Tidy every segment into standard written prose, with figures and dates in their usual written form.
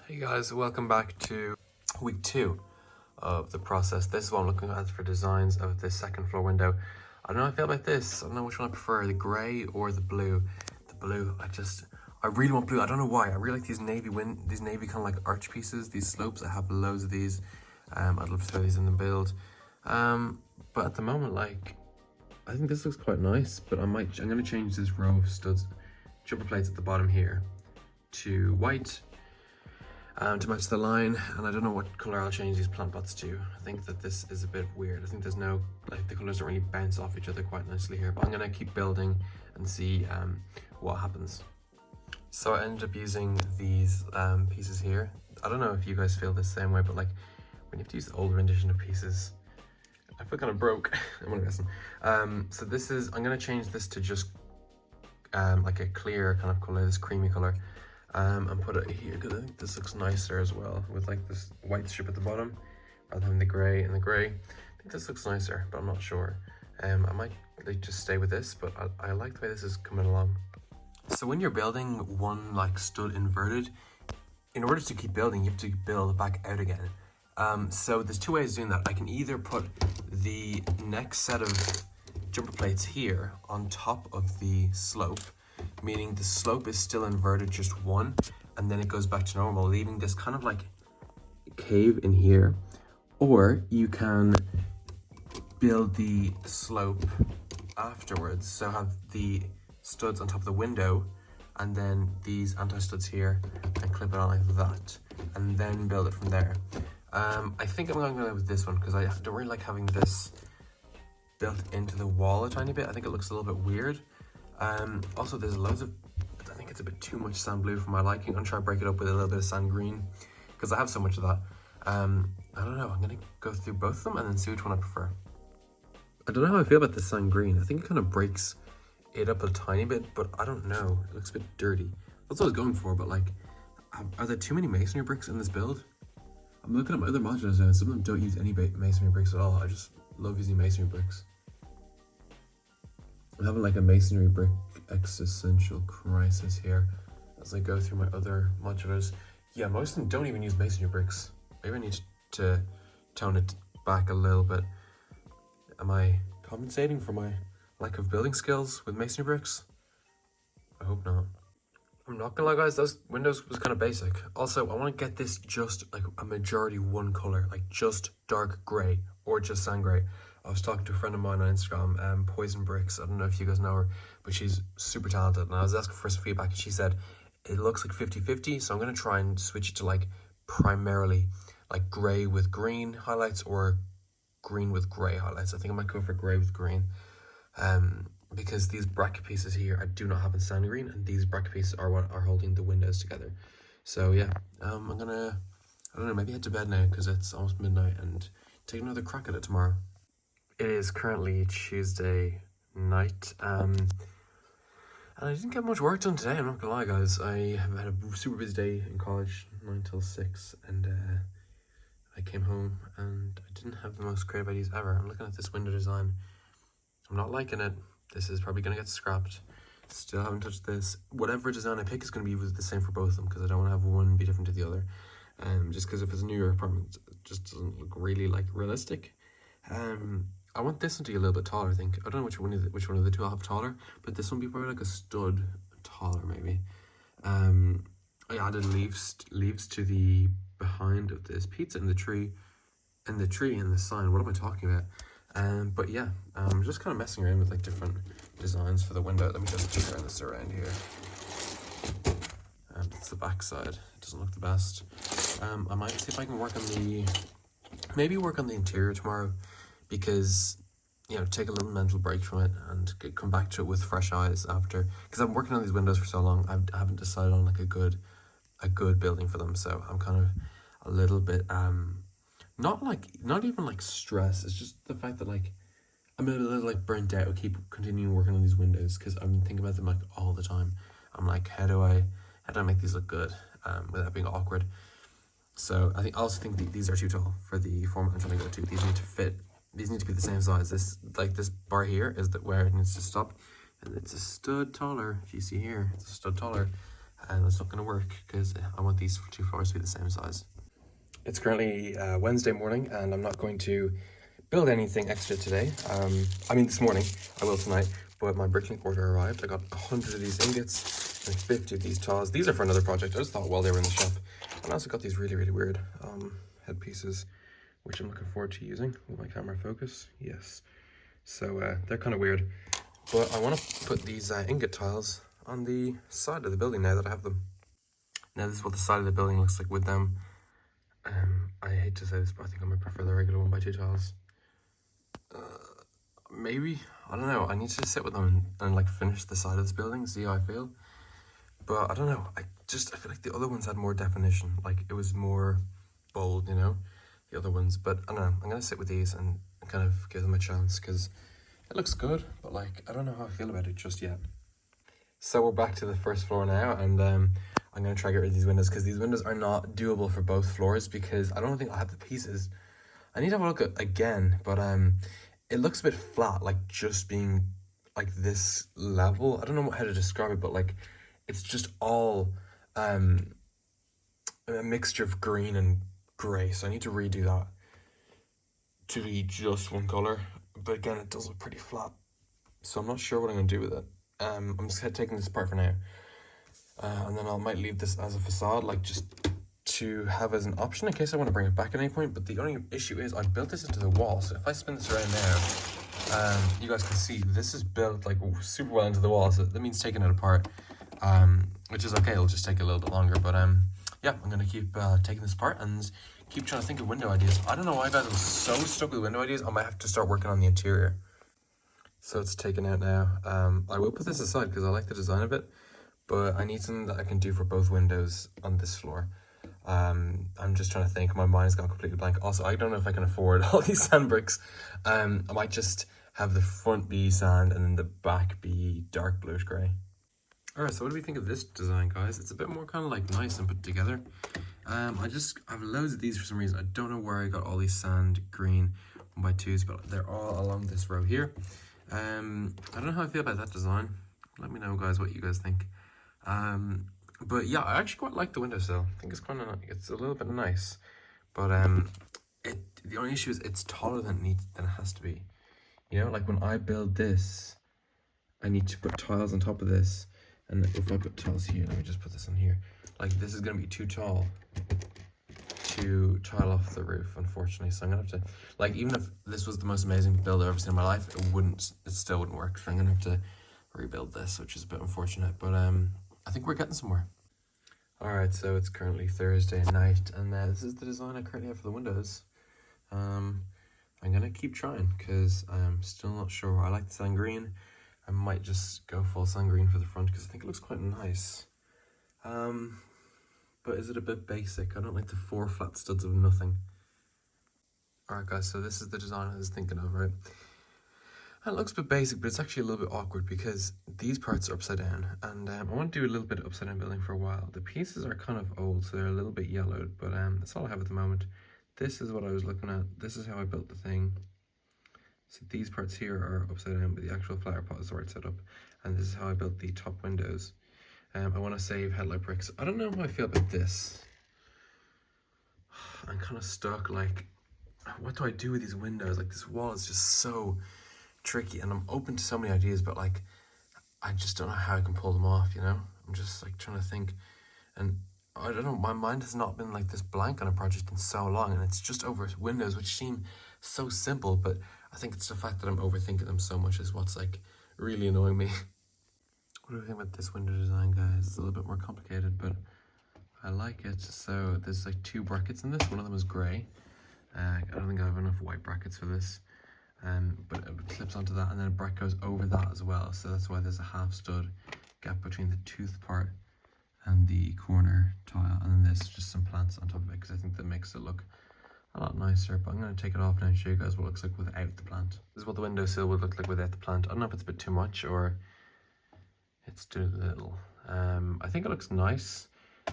Hey guys, welcome back to week 2 of the process. This is what I'm looking at for designs of the second floor window. I don't know how I feel about this. I don't know which one I prefer, the grey or the blue. The blue, I really want blue. I don't know why. I really like these navy kind of like arch pieces, these slopes. I have loads of these. I'd love to throw these in the build. But at the moment, like, I think this looks quite nice, but I'm gonna change this row of studs, jumper plates at the bottom here to white. To match the line, and I don't know what color I'll change these plant pots to. I think that this is a bit weird. I think there's no, like, the colors don't really bounce off each other quite nicely here, but I'm gonna keep building and see what happens. So I ended up using these pieces here. I don't know if you guys feel the same way, but like when you have to use the older edition of pieces, I feel kind of broke. I'm guessing. So this is, I'm gonna change this to just like a clear kind of color, this creamy color. And put it here because I think this looks nicer as well with like this white strip at the bottom rather than the grey and the grey. I think this looks nicer, but I'm not sure. I might like just stay with this, but I like the way this is coming along. So when you're building one like stud inverted, in order to keep building, you have to build back out again. So there's two ways of doing that. I can either put the next set of jumper plates here on top of the slope, meaning the slope is still inverted just one, and then it goes back to normal, leaving this kind of like cave in here. Or you can build the slope afterwards, so have the studs on top of the window and then these anti-studs here and clip it on like that, and then build it from there. I think I'm going to go with this one because I don't really like having this built into the wall a tiny bit. I think it looks a little bit weird. Also there's loads of, I think it's a bit too much sand blue for my liking. I'm gonna try to break it up with a little bit of sand green because I have so much of that. I don't know, I'm gonna go through both of them and then see which one I prefer. I don't know how I feel about the sand green. I think it kind of breaks it up a tiny bit, but I don't know, it looks a bit dirty. That's what I was going for, but like, are there too many masonry bricks in this build? I'm looking at my other modulars now and some of them don't use any masonry bricks at all. I just love using masonry bricks. I'm having like a masonry brick existential crisis here as I go through my other modulars. Yeah, most of them don't even use masonry bricks. Maybe I need to tone it back a little bit. Am I compensating for my lack of building skills with masonry bricks? I hope not. I'm not gonna lie guys, those windows was kind of basic. Also, I want to get this just like a majority one color, like just dark gray or just sand gray. I was talking to a friend of mine on Instagram, Poison Bricks. I don't know if you guys know her, but she's super talented. And I was asking for some feedback and she said, it looks like 50-50. So I'm going to try and switch it to like primarily like gray with green highlights or green with gray highlights. I think I might go for gray with green. Because these bracket pieces here, I do not have in sand green. And these bracket pieces are what are holding the windows together. So yeah, I'm going to, I don't know, maybe head to bed now because it's almost midnight and take another crack at it tomorrow. It is currently Tuesday night, and I didn't get much work done today, I'm not gonna lie guys. I have had a super busy day in college, 9 till 6, and I came home and I didn't have the most creative ideas ever. I'm looking at this window design. I'm not liking it. This is probably gonna get scrapped. Still haven't touched this. Whatever design I pick is gonna be the same for both of them because I don't want to have one be different to the other. Just because if it's a New York apartment, it just doesn't look really like realistic. I want this one to be a little bit taller, I think. I don't know which one of the two I'll have taller, but this one will be probably like a stud taller, maybe. I added leaves to the behind of this pizza in the tree and the sign. What am I talking about? But yeah, I'm just kind of messing around with like different designs for the window. Let me just turn this around here. It's the back side. It doesn't look the best. I might see if I can work on the interior tomorrow. Because, you know, take a little mental break from it and come back to it with fresh eyes after. Because I'm working on these windows for so long, I haven't decided on like a good building for them. So I'm kind of a little bit, not even like stressed. It's just the fact that like I'm a little like burnt out. I keep continuing working on these windows because I'm thinking about them like all the time. I'm like, how do I make these look good without being awkward? So I also think these are too tall for the format I'm trying to go to. These need to fit. These need to be the same size. This bar here is where it needs to stop, and it's a stud taller. If you see here, it's a stud taller. and it's not going to work because I want these two floors to be the same size. It's currently Wednesday morning, and I'm not going to build anything extra today. I mean this morning, I will tonight, but my bricklink order arrived. I got 100 of these ingots and 50 of these tiles. These are for another project. I just thought while they were in the shop. And I also got these really weird headpieces, which I'm looking forward to using. Will my camera focus? Yes. So they're kind of weird, but I want to put these ingot tiles on the side of the building now that I have them. Now this is what the side of the building looks like with them. I hate to say this, but I think I might prefer the regular 1x2 tiles. Maybe, I don't know. I need to sit with them and like finish the side of this building, see how I feel. But I don't know. I feel like the other ones had more definition. Like it was more bold, you know, the other ones. But I don't know. I'm gonna sit with these and kind of give them a chance because it looks good. But like I don't know how I feel about it just yet. So we're back to the first floor now, and I'm gonna try to get rid of these windows because these windows are not doable for both floors because I don't think I have the pieces. I need to have a look at again, but it looks a bit flat, like just being like this level. I don't know how to describe it, but like it's just all a mixture of green and grey. So I need to redo that to be just one color. But again, it does look pretty flat. So I'm not sure what I'm gonna do with it. I'm just taking this apart for now. And then I might leave this as a facade, like just to have as an option in case I want to bring it back at any point. But the only issue is I built this into the wall, so if I spin this around now, you guys can see this is built like super well into the wall, so that means taking it apart, which is okay. It'll just take a little bit longer, but yeah, I'm gonna keep taking this apart and keep trying to think of window ideas. I don't know why guys, I'm so stuck with window ideas. I might have to start working on the interior. So it's taken out now. I will put this aside because I like the design of it, but I need something that I can do for both windows on this floor. I'm just trying to think. My mind's gone completely blank. Also, I don't know if I can afford all these sand bricks. I might just have the front be sand and then the back be dark bluish grey. Alright, so what do we think of this design, guys? It's a bit more kind of like nice and put together. I have loads of these for some reason. I don't know where I got all these sand green 1x2s, but they're all along this row here. I don't know how I feel about that design. Let me know, guys, what you guys think. But yeah, I actually quite like the windowsill. I think it's kind of nice. It's a little bit nice, but the only issue is it's taller than it has to be. You know, like when I build this, I need to put tiles on top of this, and if I put tiles here, let me just put this on here. Like this is gonna be too tall to tile off the roof, unfortunately. So I'm gonna have to, like, even if this was the most amazing build I've ever seen in my life, it still wouldn't work. So I'm gonna have to rebuild this, which is a bit unfortunate, but I think we're getting somewhere. Alright, so it's currently Thursday night, and this is the design I currently have for the windows. I'm gonna keep trying because I'm still not sure. I like the sand green. I might just go full sand green for the front because I think it looks quite nice. But is it a bit basic? I don't like the 4 flat studs of nothing. Alright guys, so this is the design I was thinking of, right? And it looks a bit basic, but it's actually a little bit awkward because these parts are upside down, and I want to do a little bit of upside down building for a while. The pieces are kind of old, so they're a little bit yellowed, but that's all I have at the moment. This is what I was looking at. This is how I built the thing. So these parts here are upside down, but the actual flower pot is already set up, and this is how I built the top windows. I want to save headlight bricks. I don't know how I feel about this. I'm kind of stuck, like, what do I do with these windows? Like, this wall is just so tricky, and I'm open to so many ideas, but like, I just don't know how I can pull them off, you know? I'm just like trying to think, and I don't know, my mind has not been like this blank on a project in so long, and it's just over windows, which seem so simple, but I think it's the fact that I'm overthinking them so much is what's like really annoying me. What do you think about this window design, guys? It's a little bit more complicated, but I like it. So there's like 2 brackets in this. One of them is grey. I don't think I have enough white brackets for this. But it clips onto that, and then a bracket goes over that as well. So that's why there's a half stud gap between the tooth part and the corner tile. And then there's just some plants on top of it because I think that makes it look a lot nicer. But I'm going to take it off now and show you guys what it looks like without the plant. This is what the windowsill would look like without the plant. I don't know if it's a bit too much or it's too little. I think it looks nice,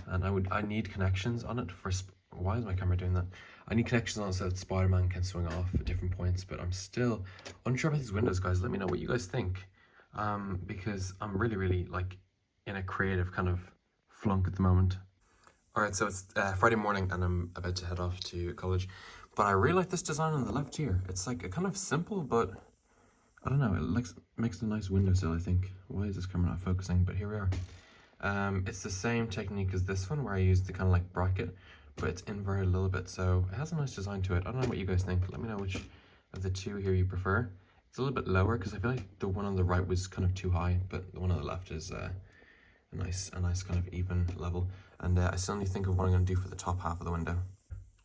and I need connections on it for. Why is my camera doing that? I need connections on it so that Spider-Man can swing off at different points, but I'm still unsure about these windows, guys. Let me know what you guys think, because I'm really like in a creative kind of flunk at the moment. Alright, so it's Friday morning and I'm about to head off to college. But I really like this design on the left here. It's like a kind of simple, but I don't know, it makes a nice windowsill, I think. Why is this camera not focusing? But here we are. It's the same technique as this one where I used the kind of like bracket, but it's inverted a little bit, so it has a nice design to it. I don't know what you guys think. Let me know which of the two here you prefer. It's a little bit lower because I feel like the one on the right was kind of too high, but the one on the left is a nice kind of even level. And I still need to think of what I'm going to do for the top half of the window.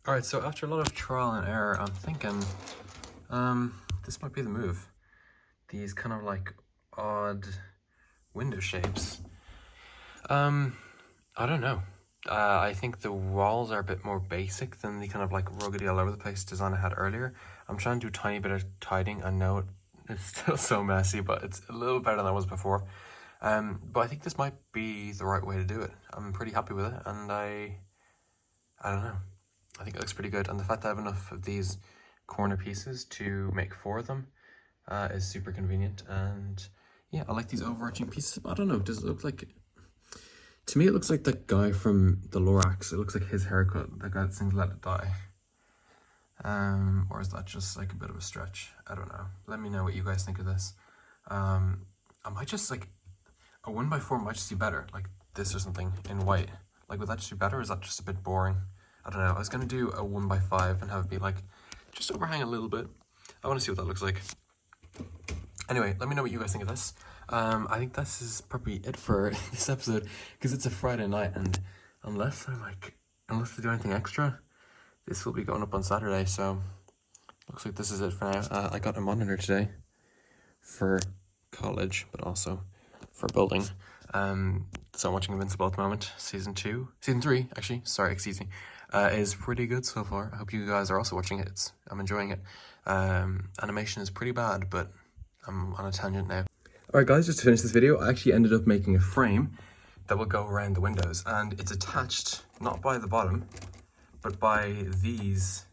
Alright, so after a lot of trial and error, I'm thinking this might be the move. These kind of like odd window shapes. I don't know. I think the walls are a bit more basic than the kind of like ruggedy all over the place design I had earlier. I'm trying to do a tiny bit of tidying. I know it's still so messy, but it's a little better than it was before. But I think this might be the right way to do it. I'm pretty happy with it, and I don't know. I think it looks pretty good, and the fact that I have enough of these corner pieces to make 4 of them is super convenient. And yeah, I like these overarching pieces. I don't know, does it look like... To me, it looks like that guy from the Lorax. It looks like his haircut, the guy that sings Let It Die. Or is that just like a bit of a stretch? I don't know. Let me know what you guys think of this. I might just like... A 1x4 might just be better, like this or something in white. Like, would that just be better, or is that just a bit boring? I don't know. I was going to do a 1x5 and have it be like, just overhang a little bit. I want to see what that looks like. Anyway, let me know what you guys think of this. I think this is probably it for this episode, because it's a Friday night, and unless they do anything extra, this will be going up on Saturday, so looks like this is it for now. I got a monitor today for college, but also for building. So I'm watching Invincible at the moment. Season 3 actually, sorry, excuse me, is pretty good so far. I hope you guys are also watching it. I'm enjoying it. Animation is pretty bad, but I'm on a tangent now. Alright guys, just to finish this video, I actually ended up making a frame that will go around the windows, and it's attached not by the bottom, but by these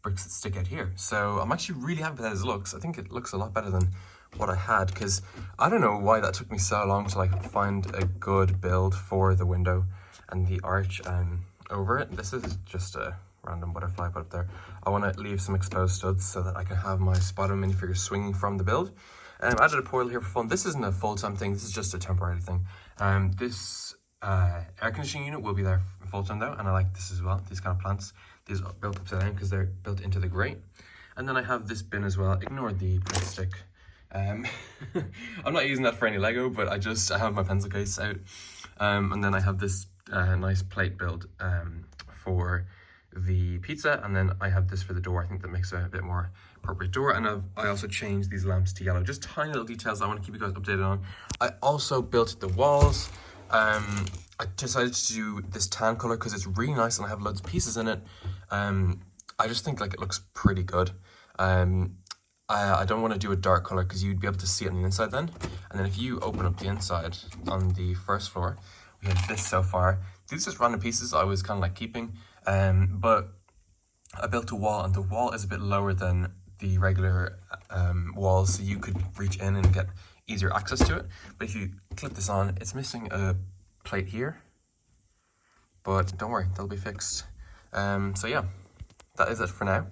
bricks that stick out here. So I'm actually really happy with how this looks. I think it looks a lot better than what I had, because I don't know why that took me so long to like find a good build for the window and the arch over it. This is just a random butterfly put up there. I want to leave some exposed studs so that I can have my Spider-Man minifigure swinging from the build. I added a portal here for fun. This isn't a full-time thing, this is just a temporary thing. This air conditioning unit will be there full-time though, and I like this as well, these kind of plants. These are built upside down because they're built into the grate. And then I have this bin as well. Ignore the stick. I'm not using that for any Lego, but I have my pencil case out. And then I have this nice plate build for the pizza, and then I have this for the door. I think that makes a bit more appropriate door. And I also changed these lamps to yellow. Just tiny little details I want to keep you guys updated on. I also built the walls. I decided to do this tan color because it's really nice and I have loads of pieces in it. I just think like it looks pretty good. I don't want to do a dark color because you'd be able to see it on the inside then. And then if you open up the inside on the first floor, we have this so far. These are just random pieces I was kind of like keeping. But I built a wall, and the wall is a bit lower than the regular walls, so you could reach in and get easier access to it. But if you clip this on, it's missing a plate here. But don't worry, that'll be fixed. So yeah, that is it for now.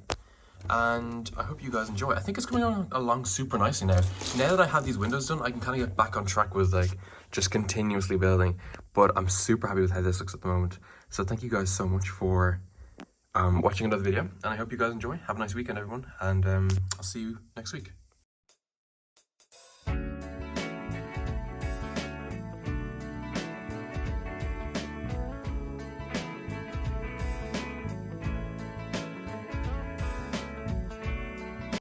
And I hope you guys enjoy it. I think it's coming along super nicely now. Now that I have these windows done, I can kind of get back on track with like just continuously building. But I'm super happy with how this looks at the moment. So thank you guys so much for watching another video, and I hope you guys enjoy. Have a nice weekend, everyone, and I'll see you next week.